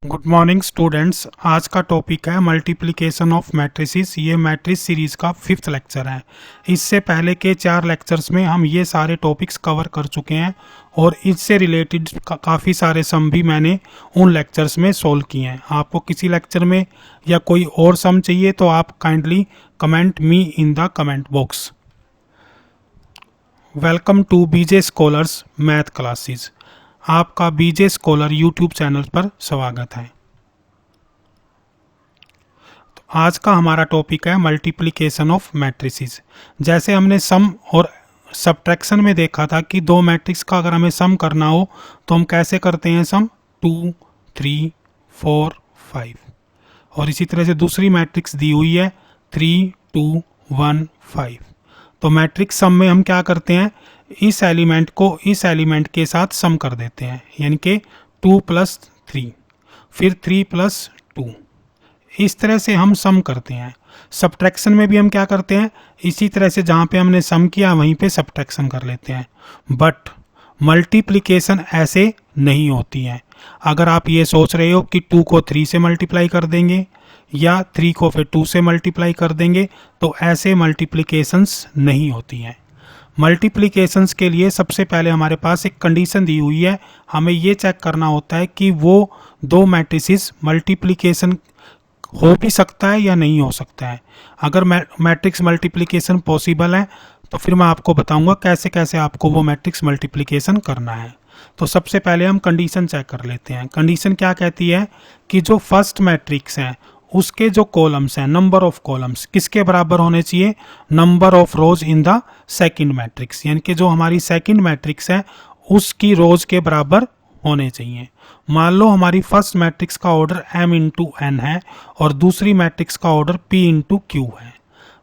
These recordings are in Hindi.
Good morning students. आज का टॉपिक है मल्टीप्लिकेशन ऑफ मैट्रिसेस। ये मैट्रिस सीरीज़ का 5th लेक्चर है। इससे पहले के 4 लेक्चर्स में हम ये सारे टॉपिक्स कवर कर चुके हैं और इससे रिलेटेड काफ़ी सारे सम भी मैंने उन लेक्चर्स में सोल्व किए हैं। आपको किसी लेक्चर में या कोई और सम चाहिए तो आप kindly comment me in the comment box. Welcome to B J scholars math classes. आपका बीजे स्कॉलर यूट्यूब चैनल पर स्वागत है। तो आज का हमारा टॉपिक है मल्टीप्लिकेशन ऑफ मैट्रिसेस। जैसे हमने सम और सब्ट्रैक्शन में देखा था कि दो मैट्रिक्स का अगर हमें सम करना हो तो हम कैसे करते हैं सम, 2, 3, 4, 5। और इसी तरह से दूसरी मैट्रिक्स दी हुई है 3, 2, 1, 5। तो मैट्रिक्स सम में हम क्या करते हैं, इस एलिमेंट को इस एलिमेंट के साथ सम कर देते हैं, यानी कि 2 + 3, फिर 3 + 2। इस तरह से हम सम करते हैं। सब्ट्रैक्शन में भी हम क्या करते हैं, इसी तरह से जहाँ पे हमने सम किया वहीं पे सब्ट्रैक्शन कर लेते हैं। बट मल्टीप्लिकेशन ऐसे नहीं होती है। अगर आप ये सोच रहे हो कि 2 को 3 से मल्टीप्लाई कर देंगे या 3 को फिर 2 से मल्टीप्लाई कर देंगे, तो ऐसे मल्टीप्लिकेशंस नहीं होती हैं। मल्टीप्लिकेशंस के लिए सबसे पहले हमारे पास एक कंडीशन दी हुई है। हमें ये चेक करना होता है कि वो दो मैट्रिसेस मल्टीप्लिकेशन हो भी सकता है या नहीं हो सकता है। अगर मैट्रिक्स मल्टीप्लिकेशन पॉसिबल है तो फिर मैं आपको बताऊंगा कैसे कैसे आपको वो मैट्रिक्स मल्टीप्लिकेशन करना है। तो सबसे पहले हम कंडीशन चेक कर लेते हैं। कंडीशन क्या कहती है कि जो फर्स्ट मैट्रिक्स है उसके जो कॉलम्स हैं, नंबर ऑफ कॉलम्स किसके बराबर होने चाहिए, number of rows in the second matrix, यानी कि जो हमारी सेकंड मैट्रिक्स है उसकी रोज के बराबर होने चाहिए। मान लो हमारी फर्स्ट मैट्रिक्स का ऑर्डर m × n है और दूसरी मैट्रिक्स का ऑर्डर p × q है।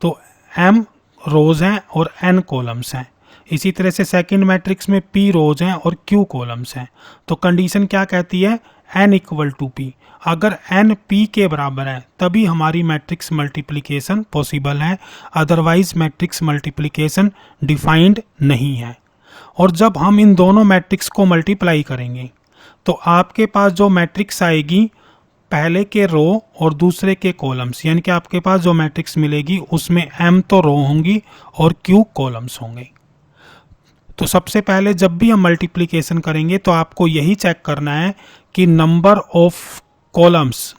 तो m रोज हैं और n कॉलम्स हैं। इसी तरह से सेकंड मैट्रिक्स में p रोज हैं और q कॉलम्स हैं। तो कंडीशन क्या कहती है, n = p। अगर n p के बराबर है तभी हमारी मैट्रिक्स मल्टीप्लिकेशन पॉसिबल है, अदरवाइज मैट्रिक्स मल्टीप्लिकेशन डिफाइंड नहीं है। और जब हम इन दोनों मैट्रिक्स को मल्टीप्लाई करेंगे तो आपके पास जो मैट्रिक्स आएगी पहले के रो और दूसरे के कॉलम्स, यानी कि आपके पास जो मैट्रिक्स मिलेगी उसमें m तो रो होंगी और q कॉलम्स होंगे। तो सबसे पहले जब भी हम मल्टीप्लिकेशन करेंगे तो आपको यही चेक करना है कि number of columns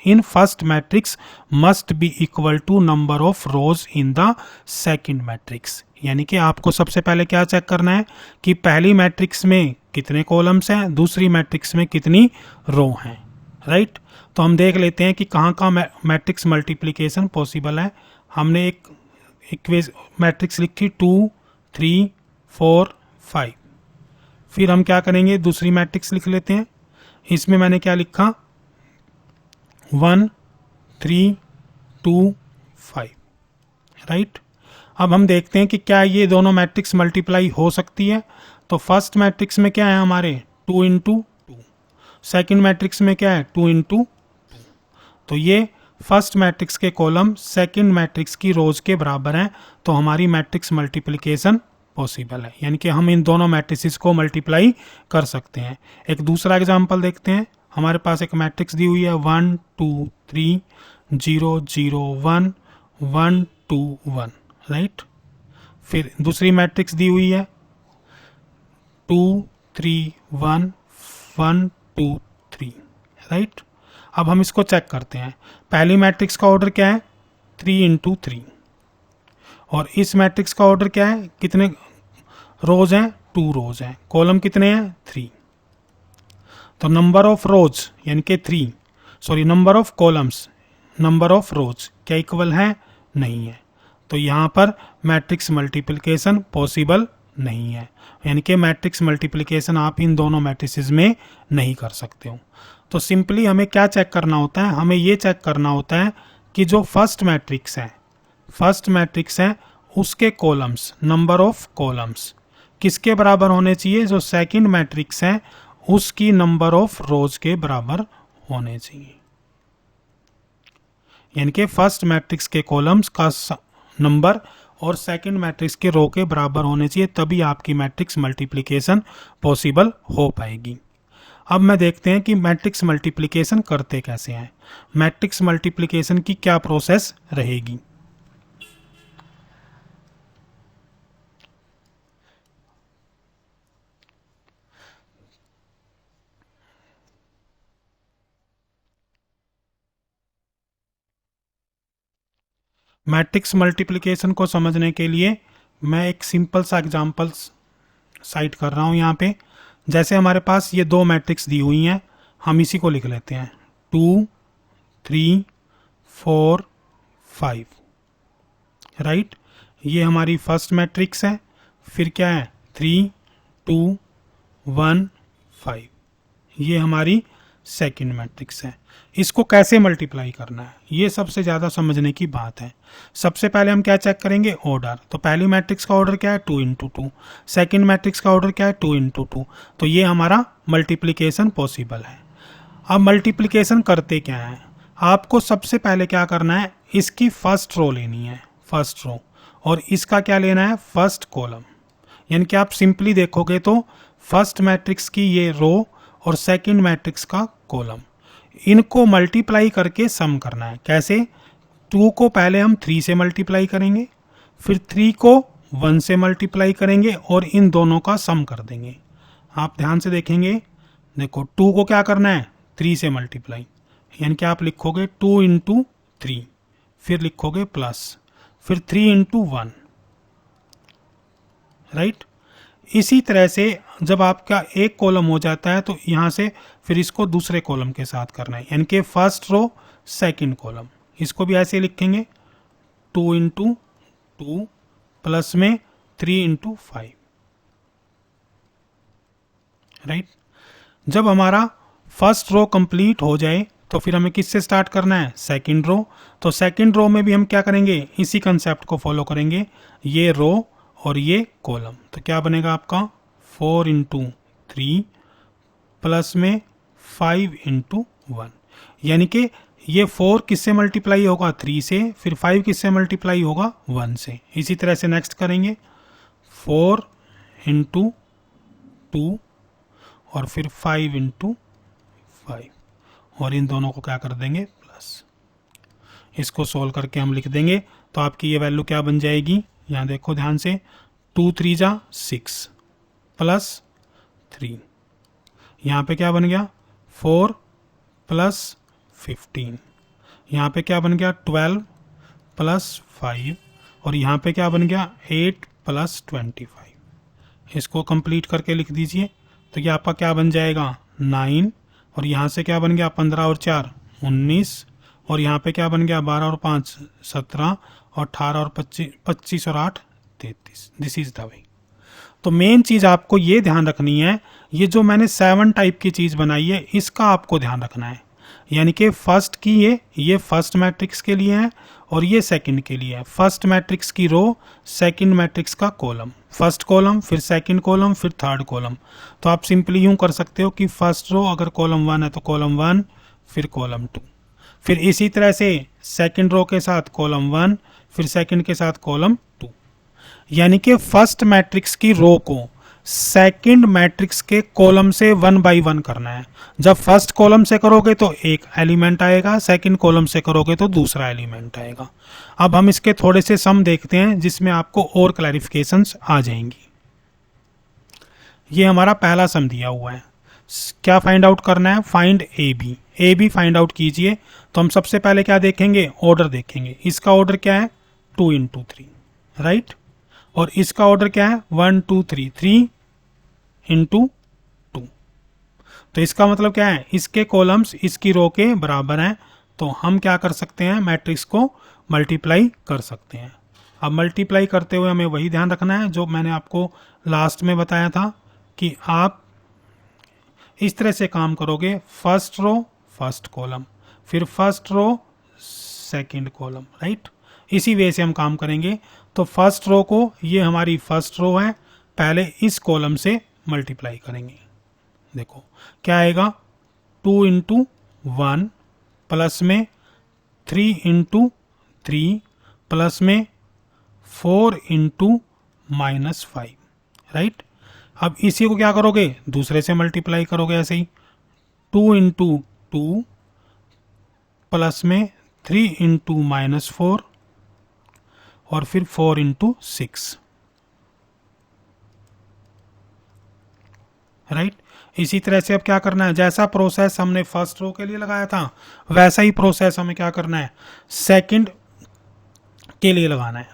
in first matrix must be equal to number of rows in the second matrix. यानी कि आपको सबसे पहले क्या चेक करना है कि पहली मैट्रिक्स में कितने कॉलम्स हैं, दूसरी मैट्रिक्स में कितनी रो हैं, राइट। तो हम देख लेते हैं कि कहाँ कहाँ मैट्रिक्स मल्टीप्लिकेशन पॉसिबल है। हमने एक मैट्रिक्स लिखी 2, 3, 4, 5। फिर हम क्या करेंगे, दूसरी मैट्रिक्स लिख लेते हैं। इसमें मैंने क्या लिखा, 1, 3, 2, 5, राइट। अब हम देखते हैं कि क्या ये दोनों मैट्रिक्स मल्टीप्लाई हो सकती है। तो फर्स्ट मैट्रिक्स में क्या है हमारे 2 × 2, सेकंड मैट्रिक्स में क्या है 2 × 2। तो ये फर्स्ट मैट्रिक्स के कॉलम सेकंड मैट्रिक्स की रोज के बराबर हैं, तो हमारी मैट्रिक्स मल्टीप्लिकेशन पॉसिबल है, यानी कि हम इन दोनों मैट्रिसेस को मल्टीप्लाई कर सकते हैं। एक दूसरा एग्जांपल देखते हैं। हमारे पास एक मैट्रिक्स दी हुई है 1, 2, 3, 0, 0, 1, 1, 2, 1, राइट। फिर दूसरी मैट्रिक्स दी हुई है 2, 3, 1, 1, 2, 3, राइट। अब हम इसको चेक करते हैं। पहली मैट्रिक्स का ऑर्डर क्या है, 3 × 3। और इस मैट्रिक्स का ऑर्डर क्या है, कितने रोज हैं, 2 रोज हैं, कॉलम कितने हैं 3। तो नंबर ऑफ रोज यानी कि number of columns number of रोज क्या इक्वल है, नहीं है। तो यहाँ पर मैट्रिक्स मल्टीप्लिकेशन पॉसिबल नहीं है, यानी कि मैट्रिक्स मल्टीप्लिकेशन आप इन दोनों मैट्रिसेस में नहीं कर सकते हो। तो सिंपली हमें क्या चेक करना होता है, हमें ये चेक करना होता है कि जो फर्स्ट मैट्रिक्स है उसके कॉलम्स, नंबर ऑफ कॉलम्स किसके बराबर होने चाहिए, जो सेकंड मैट्रिक्स है उसकी नंबर ऑफ रोज के बराबर होने चाहिए। यानी कि फर्स्ट मैट्रिक्स के कॉलम्स का नंबर और सेकंड मैट्रिक्स के रो के बराबर होने चाहिए, तभी आपकी मैट्रिक्स मल्टीप्लिकेशन पॉसिबल हो पाएगी। अब मैं देखते हैं कि मैट्रिक्स मल्टीप्लिकेशन करते कैसे हैं, मैट्रिक्स मल्टीप्लिकेशन की क्या प्रोसेस रहेगी। मैट्रिक्स मल्टीप्लिकेशन को समझने के लिए मैं एक सिंपल सा एग्जांपल साइट कर रहा हूँ यहाँ पे। जैसे हमारे पास ये दो मैट्रिक्स दी हुई हैं, हम इसी को लिख लेते हैं 2 3 4 5, राइट। ये हमारी फर्स्ट मैट्रिक्स है, फिर क्या है 3 2 1 5, ये हमारी सेकंड मैट्रिक्स है। इसको कैसे मल्टीप्लाई करना है ये सबसे ज़्यादा समझने की बात है। सबसे पहले हम क्या चेक करेंगे, ऑर्डर। तो पहली मैट्रिक्स का ऑर्डर क्या है 2 इंटू 2, सेकेंड मैट्रिक्स का ऑर्डर क्या है 2 इंटू 2, तो ये हमारा मल्टीप्लिकेशन पॉसिबल है। अब मल्टीप्लिकेशन करते क्या है, आपको सबसे पहले क्या करना है, इसकी फर्स्ट रो लेनी है, फर्स्ट रो, और इसका क्या लेना है, फर्स्ट कॉलम। यानी कि आप सिंपली देखोगे तो फर्स्ट मैट्रिक्स की ये रो और सेकंड मैट्रिक्स का कॉलम, इनको मल्टीप्लाई करके सम करना है। कैसे, 2 को पहले हम 3 से मल्टीप्लाई करेंगे, फिर 3 को 1 से मल्टीप्लाई करेंगे और इन दोनों का सम कर देंगे। आप ध्यान से देखेंगे, देखो 2 को क्या करना है 3 से मल्टीप्लाई, यानी कि आप लिखोगे 2 इंटू 3, फिर लिखोगे प्लस, फिर 3 इंटू 1, राइट। इसी तरह से जब आपका एक कॉलम हो जाता है तो यहाँ से फिर इसको दूसरे कॉलम के साथ करना है, यानी कि फर्स्ट रो सेकंड कॉलम, इसको भी ऐसे लिखेंगे 2 इंटू 2 प्लस में 3 इंटू 5, राइट। जब हमारा फर्स्ट रो कंप्लीट हो जाए तो फिर हमें किससे स्टार्ट करना है, सेकंड रो। तो सेकंड रो में भी हम क्या करेंगे, इसी कंसेप्ट को फॉलो करेंगे, ये रो और ये कॉलम। तो क्या बनेगा आपका 4 इंटू 3 प्लस में 5 इंटू 1, यानी कि ये 4 किससे मल्टीप्लाई होगा 3 से, फिर 5 किससे मल्टीप्लाई होगा 1 से। इसी तरह से नेक्स्ट करेंगे 4 इंटू 2 और फिर 5 इंटू 5, और इन दोनों को क्या कर देंगे प्लस। इसको सोल्व करके हम लिख देंगे तो आपकी ये वैल्यू क्या बन जाएगी, यहाँ देखो ध्यान से, 2 3 जा 6 प्लस 3, यहाँ पे क्या बन गया 4 प्लस 15, यहाँ पे क्या बन गया 12 प्लस 5, और यहाँ पे क्या बन गया 8 प्लस 25। इसको कंप्लीट करके लिख दीजिए तो ये आपका क्या बन जाएगा 9, और यहाँ से क्या बन गया 15 और 4 19, और यहाँ पे क्या बन गया 12 और 5 17, और 18 और 25 और 8 33। This is the way. तो मेन चीज़ आपको ये ध्यान रखनी है, ये जो मैंने 7 टाइप की चीज़ बनाई है इसका आपको ध्यान रखना है। यानी कि फर्स्ट की ये फर्स्ट मैट्रिक्स के लिए है और ये सेकंड के लिए है। फर्स्ट मैट्रिक्स की रो, सेकंड मैट्रिक्स का कॉलम, फर्स्ट कॉलम फिर सेकंड कॉलम फिर थर्ड कॉलम। तो आप सिंपली यूँ कर सकते हो कि फर्स्ट रो अगर कॉलम 1 है तो कॉलम 1 फिर कॉलम 2, फिर इसी तरह से सेकंड रो के साथ कॉलम 1 फिर सेकंड के साथ कॉलम 2। यानी कि फर्स्ट मैट्रिक्स की रो को सेकंड मैट्रिक्स के कॉलम से 1 बाई 1 करना है। जब फर्स्ट कॉलम से करोगे तो एक एलिमेंट आएगा, सेकंड कॉलम से करोगे तो दूसरा एलिमेंट आएगा। अब हम इसके थोड़े से सम देखते हैं जिसमें आपको और क्लैरिफिकेशंस आ जाएंगी। ये हमारा पहला सम दिया हुआ है, क्या फाइंड आउट करना है, find A B. A B find out कीजिए। तो हम सबसे पहले क्या देखेंगे, ऑर्डर देखेंगे। इसका ऑर्डर क्या है 2 इंटू 3, राइट, और इसका ऑर्डर क्या है 1 2 3 3 इंटू 2। तो इसका मतलब क्या है, इसके कॉलम्स इसकी रो के बराबर हैं, तो हम क्या कर सकते हैं, मैट्रिक्स को मल्टीप्लाई कर सकते हैं। अब मल्टीप्लाई करते हुए हमें वही ध्यान रखना है जो मैंने आपको लास्ट में बताया था कि आप इस तरह से काम करोगे, फर्स्ट रो फर्स्ट कॉलम फिर first row second column, right. इसी वे से हम काम करेंगे। तो फर्स्ट रो को, ये हमारी फर्स्ट रो है, पहले इस कॉलम से मल्टीप्लाई करेंगे। देखो क्या आएगा 2 इंटू 1 प्लस में 3 इंटू 3 प्लस में 4 इंटू -5, राइट। अब इसी को क्या करोगे, दूसरे से मल्टीप्लाई करोगे, ऐसे ही 2 इंटू 2 प्लस में 3 इंटू -4 और फिर 4 इंटू 6, राइट। इसी तरह से अब क्या करना है, जैसा प्रोसेस हमने फर्स्ट रो के लिए लगाया था वैसा ही प्रोसेस हमें क्या करना है सेकंड के लिए लगाना है।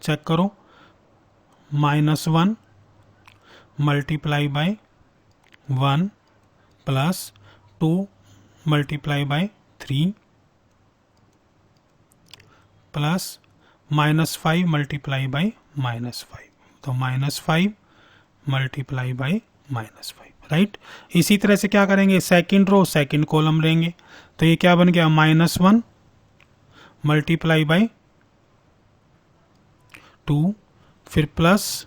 चेक करो, -1 multiply by 1 plus 2 multiply by 3 plus -5 multiply by -5, तो -5 मल्टीप्लाई बाय -5, राइट। इसी तरह से क्या करेंगे, सेकंड रो सेकंड कॉलम लेंगे, तो ये क्या बन गया -1 मल्टीप्लाई बाय 2, फिर प्लस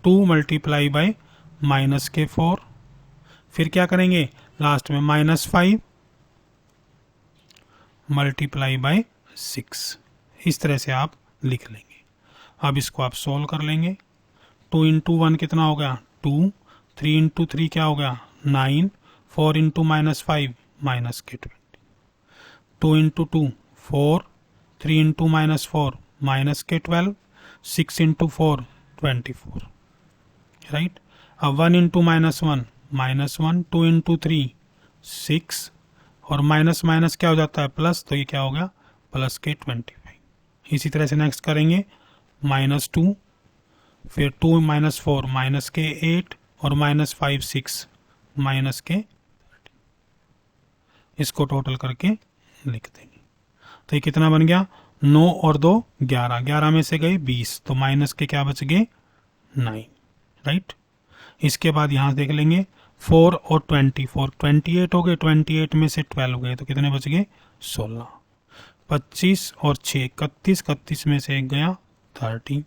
2 मल्टीप्लाई बाय -4, फिर क्या करेंगे लास्ट में -5 मल्टीप्लाई बाय 6। इस तरह से आप लिख लेंगे। अब इसको आप सोल्व कर लेंगे। 2 इंटू 1 कितना हो गया 2, 3 इंटू 3 क्या हो गया 9, 4 into -5 -20, 2 into 2 4, 3 into -4 -12, 6 into 4 24, right. अब 1 इंटू -1 -1, 2 इंटू 3 6 और माइनस माइनस क्या हो जाता है प्लस, तो ये क्या हो गया प्लस के 25। इसी तरह से नेक्स्ट करेंगे -2, फिर 2 -4 माइनस के 8 और -5 6 माइनस के 30। इसको टोटल करके लिख देंगे, तो ये कितना बन गया 9 और 2 11, 11 में से गए 20, तो माइनस के क्या बच गए 9, राइट। इसके बाद यहाँ देख लेंगे 4 और 24, 28 हो गए, 28 में से 12 गए तो कितने बच गए 16, 25 और 6 31, 31 में से 1 गया 30,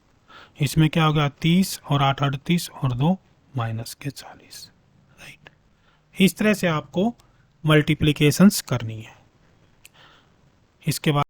इसमें क्या हो गया 30 और 8 38 और 2 माइनस के 40, राइट। इस तरह से आपको मल्टीप्लिकेशंस करनी है। इसके बाद